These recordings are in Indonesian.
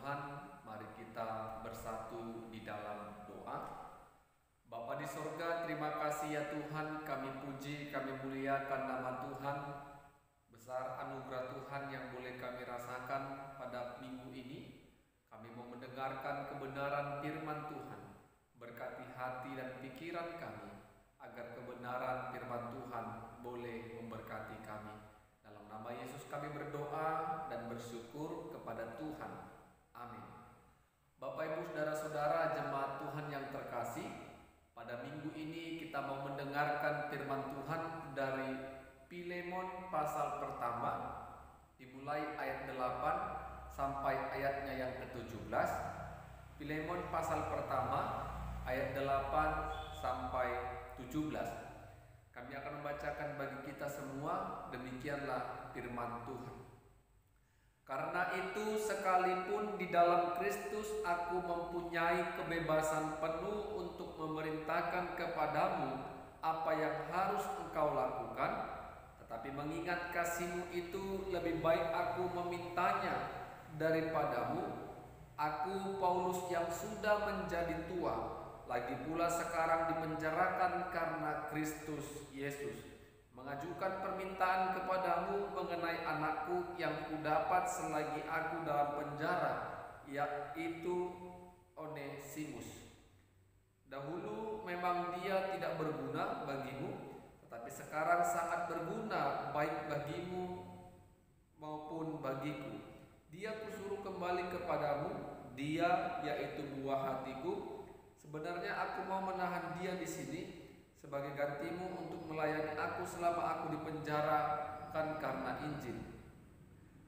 Tuhan, mari kita bersatu di dalam doa. Bapa di sorga, terima kasih ya Tuhan, kami puji, kami muliakan nama Tuhan. Besar anugerah Tuhan yang boleh kami rasakan pada minggu ini. Kami mau mendengarkan kebenaran firman Tuhan. Berkati hati dan pikiran kami, agar kebenaran firman Tuhan boleh memberkati kami. Dalam nama Yesus kami berdoa dan bersyukur kepada Tuhan. Amin. Bapak Ibu saudara-saudara jemaat Tuhan yang terkasih, pada minggu ini kita mau mendengarkan firman Tuhan dari Filemon pasal pertama, dimulai ayat 8 sampai ayatnya yang ke-17. Filemon pasal pertama ayat 8 sampai 17. Kami akan membacakan bagi kita semua, demikianlah firman Tuhan. Karena itu sekalipun di dalam Kristus aku mempunyai kebebasan penuh untuk memerintahkan kepadamu apa yang harus engkau lakukan, tetapi mengingat kasih-Mu itu lebih baik aku memintanya daripadamu. Aku Paulus yang sudah menjadi tua, lagi pula sekarang dipenjarakan karena Kristus Yesus, mengajukan permintaan kepadamu mengenai anakku yang kudapat selagi aku dalam penjara, yaitu Onesimus. Dahulu memang dia tidak berguna bagimu, tetapi sekarang sangat berguna baik bagimu maupun bagiku. Dia kusuruh kembali kepadamu, dia yaitu buah hatiku. Sebenarnya aku mau menahan dia di sini sebagai gantimu untuk melayani aku selama aku dipenjarakan karena Injil.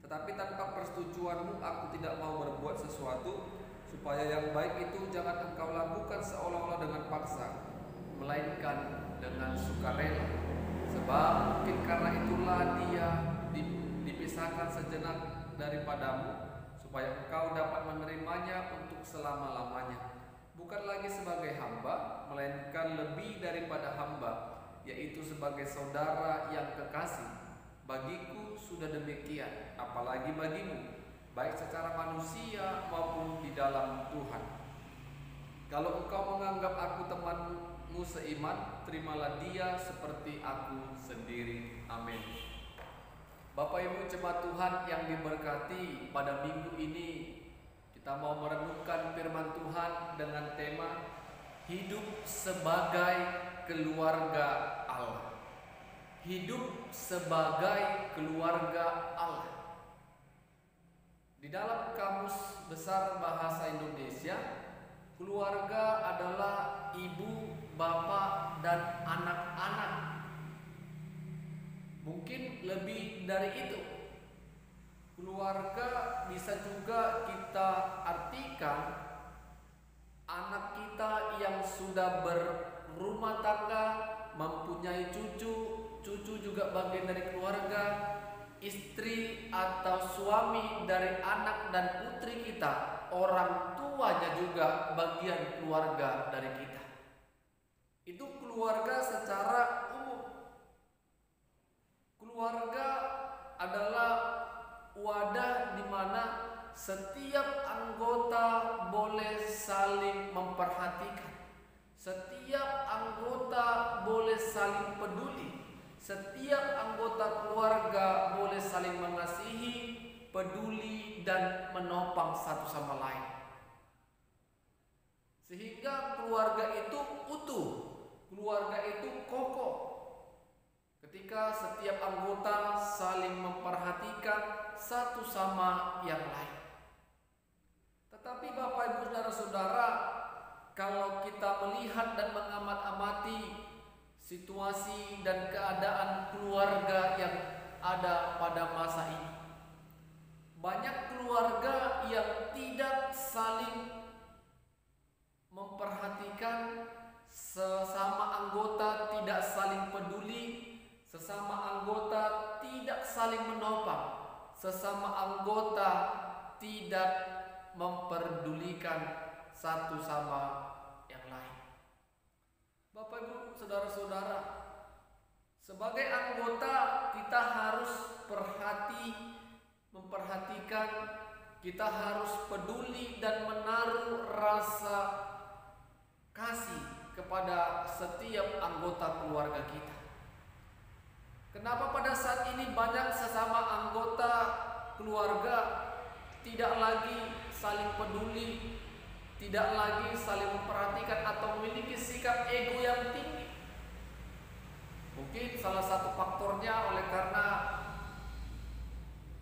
Tetapi tanpa persetujuanmu aku tidak mau berbuat sesuatu, supaya yang baik itu jangan engkau lakukan seolah-olah dengan paksa, melainkan dengan sukarela. Sebab mungkin karena itulah dia dipisahkan sejenak daripadamu, supaya engkau dapat menerimanya untuk selama-lamanya. Bukan lagi sebagai hamba, melainkan lebih daripada hamba, yaitu sebagai saudara yang kekasih. Bagiku sudah demikian, apalagi bagimu, baik secara manusia maupun di dalam Tuhan. Kalau engkau menganggap aku temanmu seiman, terimalah dia seperti aku sendiri. Amin. Bapak Ibu jemaat Tuhan yang diberkati, pada minggu ini kita mau merenungkan firman Tuhan dengan tema hidup sebagai keluarga Allah. Hidup sebagai keluarga Allah. Di dalam Kamus Besar Bahasa Indonesia, keluarga adalah ibu, bapak, dan anak-anak. Mungkin lebih dari itu. Keluarga bisa juga kita artikan anak kita yang sudah berumah tangga, mempunyai cucu, cucu juga bagian dari keluarga, istri atau suami dari anak dan putri kita, orang tuanya juga bagian keluarga dari kita. Itu keluarga secara umum. Keluarga adalah wadah di mana setiap anggota boleh saling memperhatikan. Setiap anggota boleh saling peduli. Setiap anggota keluarga boleh saling mengasihi, peduli, dan menopang satu sama lain. Sehingga keluarga itu utuh, keluarga itu kokoh. Ketika setiap anggota saling memperhatikan satu sama yang lain. Tetapi Bapak Ibu saudara-saudara, kalau kita melihat dan mengamat-amati situasi dan keadaan keluarga yang ada pada masa ini, banyak keluarga yang tidak saling memperhatikan sesama anggota, tidak saling peduli. Sesama anggota tidak saling menopang, sesama anggota tidak memperdulikan satu sama yang lain. Bapak Ibu saudara-saudara, sebagai anggota kita harus memperhatikan kita harus peduli dan menaruh rasa kasih kepada setiap anggota keluarga kita. Kenapa pada saat ini banyak sesama anggota keluarga tidak lagi saling peduli, tidak lagi saling memperhatikan atau memiliki sikap ego yang tinggi? Mungkin salah satu faktornya oleh karena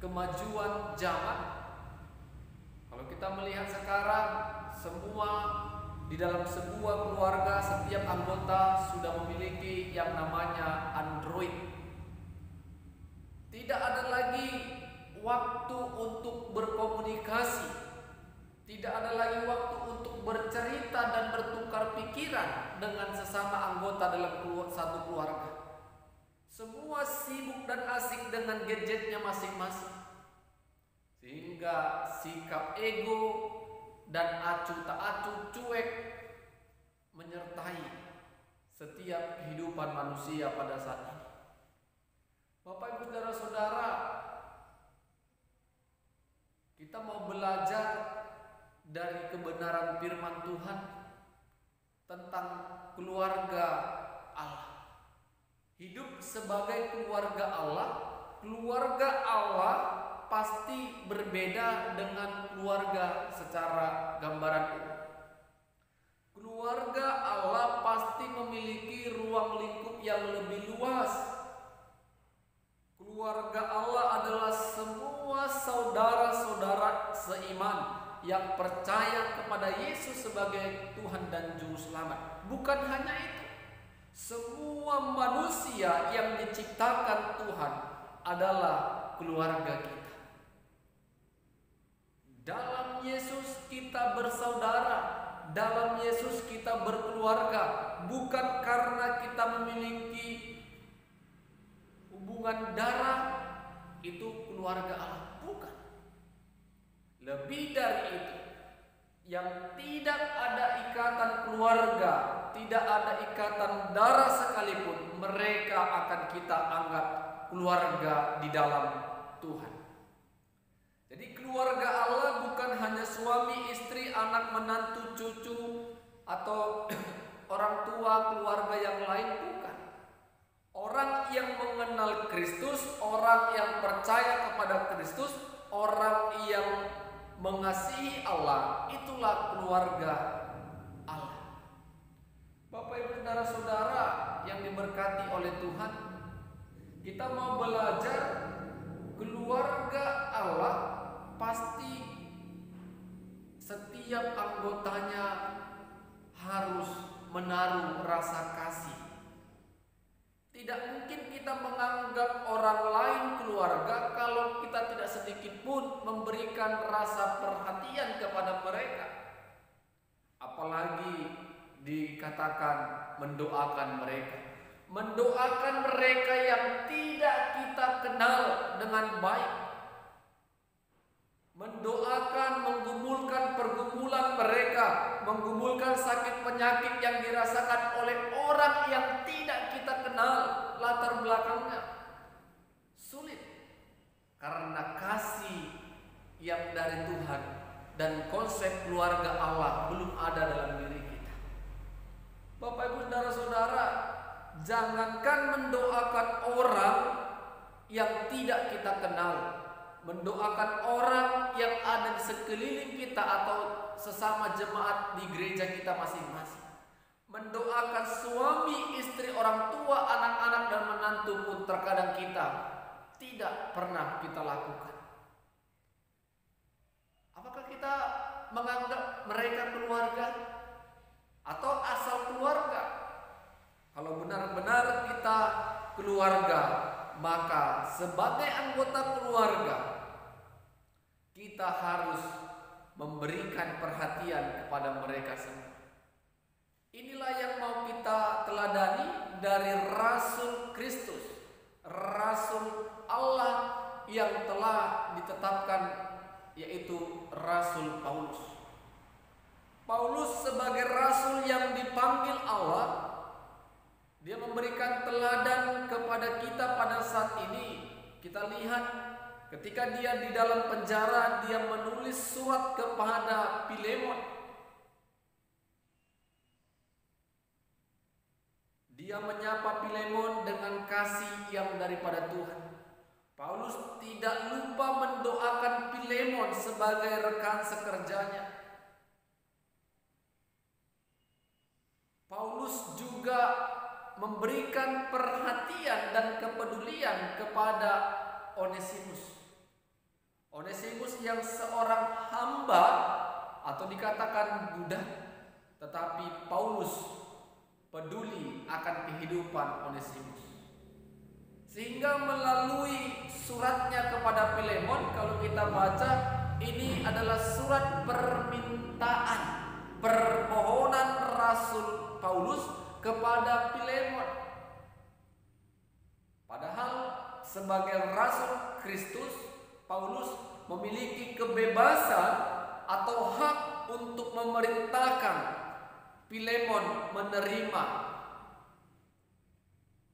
kemajuan zaman. Kalau kita melihat sekarang, semua di dalam sebuah keluarga, setiap anggota sudah memiliki yang namanya Android. Tidak ada lagi waktu untuk berkomunikasi, tidak ada lagi waktu untuk bercerita dan bertukar pikiran dengan sesama anggota dalam satu keluarga. Semua sibuk dan asik dengan gadgetnya masing-masing, sehingga sikap ego dan acuh tak acuh, cuek menyertai setiap kehidupan manusia pada saat ini. Bapak Ibu Saudara-saudara, kita mau belajar dari kebenaran firman Tuhan tentang keluarga Allah. Hidup sebagai keluarga Allah pasti berbeda dengan keluarga secara gambaran umum. Keluarga Allah pasti memiliki ruang lingkup yang lebih luas. Keluarga Allah adalah semua saudara-saudara seiman yang percaya kepada Yesus sebagai Tuhan dan Juru Selamat. Bukan hanya itu, semua manusia yang diciptakan Tuhan adalah keluarga kita. Dalam Yesus kita bersaudara, dalam Yesus kita berkeluarga, bukan karena kita memiliki hubungan darah itu keluarga Allah, bukan. Lebih dari itu, yang tidak ada ikatan keluarga, tidak ada ikatan darah sekalipun, mereka akan kita anggap keluarga di dalam Tuhan. Jadi keluarga Allah bukan hanya suami, istri, anak, menantu, cucu, atau orang tua, keluarga yang lain, bukan. Orang yang mengenal Kristus, orang yang percaya kepada Kristus, orang yang mengasihi Allah, itulah keluarga Allah. Bapak Ibu Saudara-saudara yang diberkati oleh Tuhan, kita mau belajar keluarga Allah pasti setiap anggotanya harus menaruh rasa kasih. Tidak mungkin kita menganggap orang lain keluarga kalau kita tidak sedikit pun memberikan rasa perhatian kepada mereka. Apalagi dikatakan mendoakan mereka. Mendoakan mereka yang tidak kita kenal dengan baik. Mendoakan, menggumulkan pergumulan mereka, menggumulkan sakit penyakit yang dirasakan oleh orang yang tidak kita kenal latar belakangnya. Sulit, karena kasih yang dari Tuhan dan konsep keluarga Allah belum ada dalam diri kita. Bapak Ibu Saudara-saudara, jangankan mendoakan orang yang tidak kita kenal, mendoakan orang yang ada di sekeliling kita atau sesama jemaat di gereja kita masing-masing. Mendoakan suami, istri, orang tua, anak-anak dan menantu pun terkadang kita tidak pernah kita lakukan. Apakah kita menganggap mereka keluarga atau asal keluarga? Kalau benar-benar kita keluarga, maka sebagai anggota keluarga kita harus memberikan perhatian kepada mereka semua. Inilah yang mau kita teladani dari Rasul Kristus, Rasul Allah yang telah ditetapkan, yaitu Rasul Paulus. Paulus sebagai rasul yang dipanggil Allah, dia memberikan teladan kepada kita pada saat ini. Kita lihat Ketika dia di dalam penjara, dia menulis surat kepada Filemon. Dia menyapa Filemon dengan kasih yang daripada Tuhan. Paulus tidak lupa mendoakan Filemon sebagai rekan sekerjanya. Paulus juga memberikan perhatian dan kepedulian kepada Onesimus. Onesimus yang seorang hamba atau dikatakan budak, tetapi Paulus peduli akan kehidupan Onesimus. Sehingga melalui suratnya kepada Filemon, kalau kita baca, ini adalah surat permintaan, permohonan Rasul Paulus kepada Filemon. Padahal sebagai Rasul Kristus, Paulus memiliki kebebasan atau hak untuk memerintahkan Filemon menerima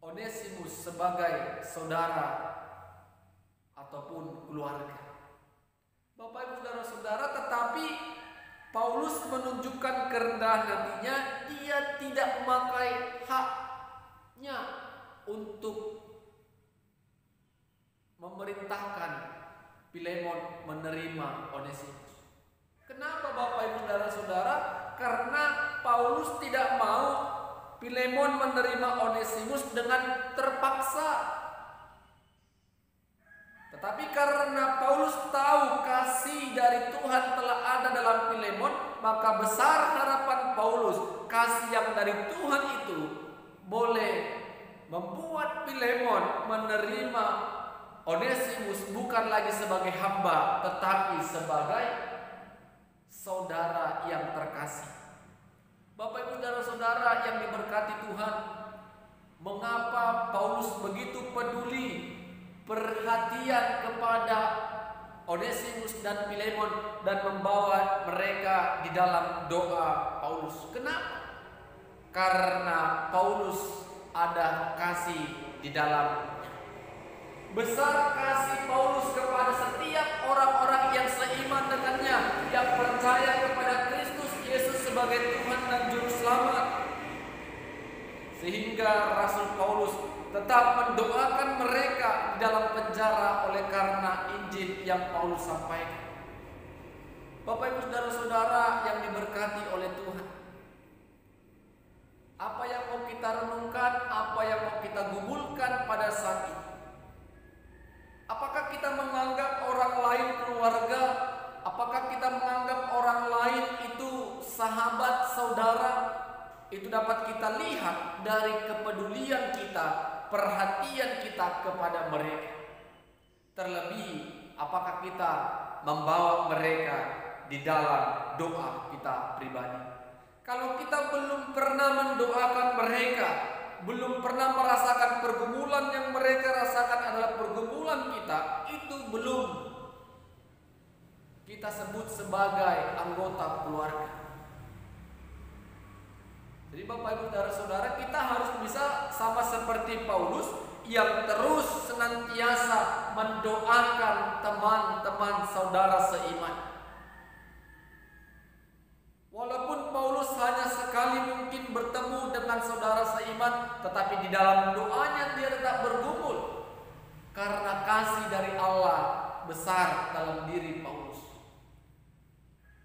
Onesimus sebagai saudara ataupun keluarga. Bapak Ibu saudara-saudara, tetapi Paulus menunjukkan kerendahan hatinya. Dia tidak memakai haknya untuk memerintahkan Filemon menerima Onesimus. Kenapa Bapak Ibu saudara-saudara? Karena Paulus tidak mau Filemon menerima Onesimus dengan terpaksa. Tetapi karena Paulus tahu kasih dari Tuhan telah ada dalam Filemon, maka besar harapan Paulus kasih yang dari Tuhan itu boleh membuat Filemon menerima Onesimus bukan lagi sebagai hamba, tetapi sebagai saudara yang terkasih. Bapak Ibu saudara-saudara yang diberkati Tuhan, mengapa Paulus begitu peduli, perhatian kepada Onesimus dan Filemon dan membawa mereka di dalam doa Paulus? Kenapa? Karena Paulus ada kasih di dalamnya. Besar kasih Paulus kepada setiap orang-orang yang seiman dengannya, yang percaya kepada Kristus Yesus sebagai Tuhan dan Juru Selamat. Sehingga Rasul Paulus tetap mendoakan mereka di dalam penjara oleh karena Injil yang Paulus sampaikan. Bapak Ibu saudara-saudara yang diberkati oleh Tuhan, apa yang mau kita renungkan, apa yang mau kita gumulkan pada saat ini? Apakah kita menganggap orang lain keluarga? Apakah kita menganggap orang lain itu sahabat, saudara? Itu dapat kita lihat dari kepedulian kita, perhatian kita kepada mereka. Terlebih, apakah kita membawa mereka di dalam doa kita pribadi? Kalau kita belum pernah mendoakan mereka, belum pernah merasakan pergumulan yang mereka rasakan adalah pergumulan kita, itu belum kita sebut sebagai anggota keluarga. Jadi Bapak Ibu saudara-saudara, kita harus bisa sama seperti Paulus yang terus senantiasa mendoakan teman-teman saudara seiman. Walaupun Paulus hanya sekali mungkin bertemu dengan saudara seiman, tetapi di dalam doanya dia tetap bergumul. Karena kasih dari Allah besar dalam diri Paulus.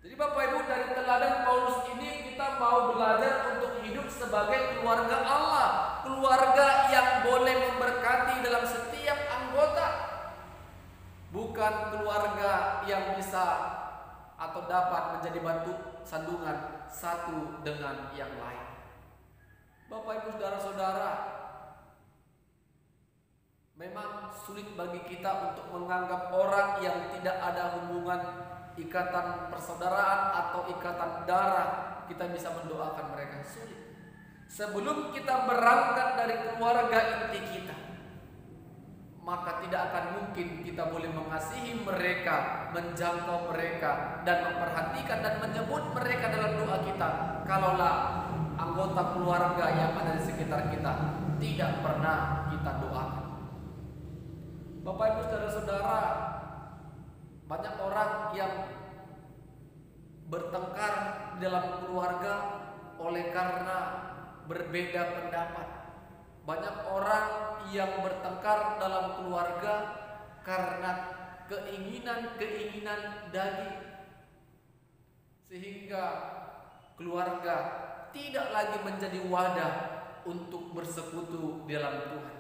Jadi Bapak Ibu, dari teladan Paulus ini kita mau belajar untuk hidup sebagai keluarga Allah. Keluarga yang boleh memberkati dalam setiap anggota. Bukan keluarga yang bisa atau dapat menjadi batu sandungan satu dengan yang lain. Bapak Ibu saudara-saudara, memang sulit bagi kita untuk menganggap orang yang tidak ada hubungan ikatan persaudaraan atau ikatan darah, kita bisa mendoakan mereka. Sulit. Sebelum kita berangkat dari keluarga inti kita, maka tidak akan mungkin kita boleh mengasihi mereka, menjangkau mereka, dan memperhatikan dan menyebut mereka dalam doa kita, kalaulah anggota keluarga yang ada di sekitar kita tidak pernah kita doakan. Bapak Ibu saudara-saudara, Banyak orang yang bertengkar dalam keluarga oleh karena berbeda pendapat. Banyak orang yang bertengkar dalam keluarga karena keinginan-keinginan daging, sehingga keluarga tidak lagi menjadi wadah untuk bersekutu dalam Tuhan.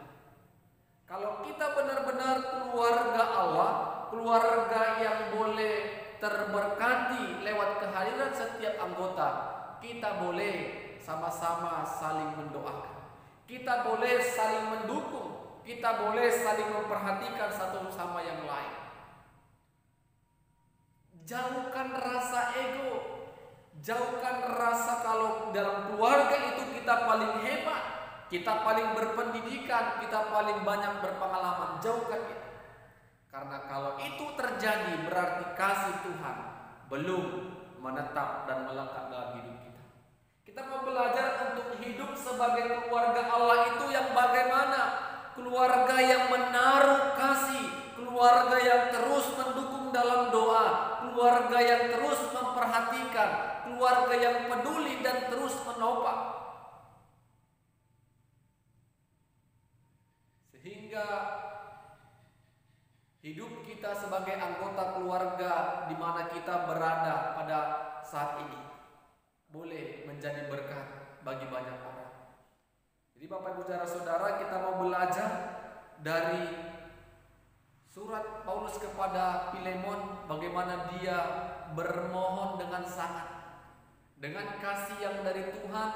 Kalau kita benar-benar keluarga Allah, keluarga yang boleh terberkati lewat kehadiran setiap anggota, kita boleh sama-sama saling mendoakan, kita boleh saling mendukung, kita boleh saling memperhatikan satu sama yang lain. Jauhkan rasa ego, jauhkan rasa kalau dalam keluarga itu kita paling hebat, kita paling berpendidikan, kita paling banyak berpengalaman. Jauhkan itu. Karena kalau itu terjadi berarti kasih Tuhan belum menetap dan melekat dalam hidup kita. Kita mau belajar untuk hidup sebagai keluarga Allah itu yang bagaimana? Keluarga yang menaruh kasih, keluarga yang terus mendukung dalam doa, keluarga yang terus memperhatikan, keluarga yang peduli dan terus menopang. Sehingga hidup kita sebagai anggota keluarga di mana kita berada pada saat ini boleh menjadi berkat bagi banyak orang. Jadi Bapak Ibu Saudara, kita mau belajar dari surat Paulus kepada Filemon, bagaimana dia bermohon dengan sangat, dengan kasih yang dari Tuhan.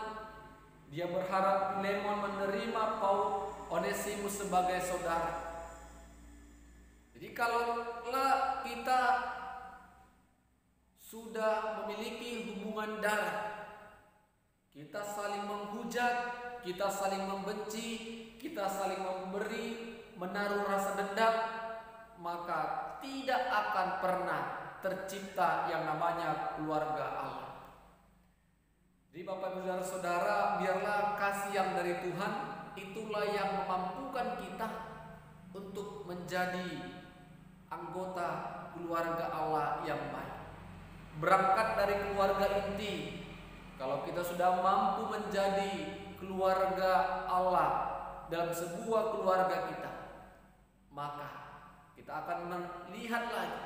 Dia berharap Filemon menerima Onesimus sebagai saudara. Jadi kalaulah kita sudah memiliki hubungan darah, kita saling menghujat, kita saling membenci, kita saling memberi, menaruh rasa dendam, maka tidak akan pernah tercipta yang namanya keluarga Allah. Jadi Bapak Ibu Saudara, biarlah kasih yang dari Tuhan itulah yang memampukan kita untuk menjadi anggota keluarga Allah yang baik. Berangkat dari keluarga inti, kalau kita sudah mampu menjadi keluarga Allah dalam sebuah keluarga kita, maka kita akan melihat lagi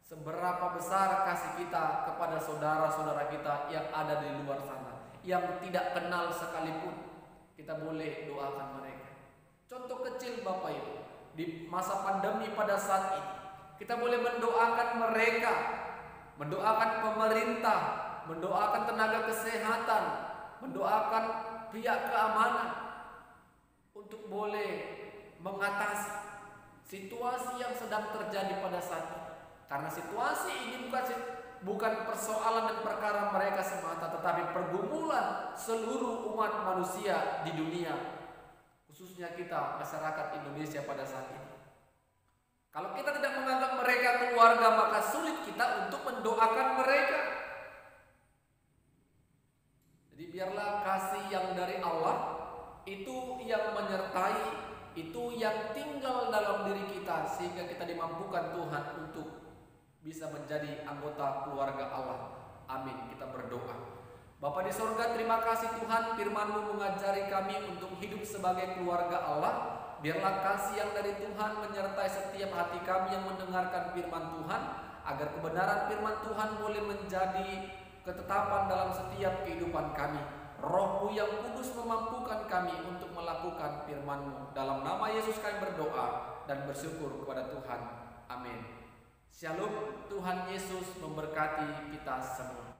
seberapa besar kasih kita kepada saudara-saudara kita yang ada di luar sana, yang tidak kenal sekalipun. Kita boleh doakan mereka. Contoh kecil Bapak Ibu, di masa pandemi pada saat ini, kita boleh mendoakan mereka, mendoakan pemerintah, mendoakan tenaga kesehatan, mendoakan pihak keamanan untuk boleh mengatasi situasi yang sedang terjadi pada saat ini. Karena situasi ini bukan persoalan dan perkara mereka semata, tetapi pergumulan seluruh umat manusia di dunia, khususnya kita masyarakat Indonesia pada saat ini. Kalau kita tidak menganggap mereka keluarga, maka sulit kita untuk mendoakan mereka. Jadi biarlah kasih yang dari Allah itu yang menyertai, itu yang tinggal dalam diri kita, sehingga kita dimampukan Tuhan untuk bisa menjadi anggota keluarga Allah. Amin. Kita berdoa. Bapa di sorga, terima kasih Tuhan, firman-Mu mengajari kami untuk hidup sebagai keluarga Allah. Biarlah kasih yang dari Tuhan menyertai setiap hati kami yang mendengarkan firman Tuhan, agar kebenaran firman Tuhan boleh menjadi ketetapan dalam setiap kehidupan kami. Roh-Mu yang kudus memampukan kami untuk melakukan firman-Mu. Dalam nama Yesus kami berdoa dan bersyukur kepada Tuhan. Amin. Shalom. Tuhan Yesus memberkati kita semua.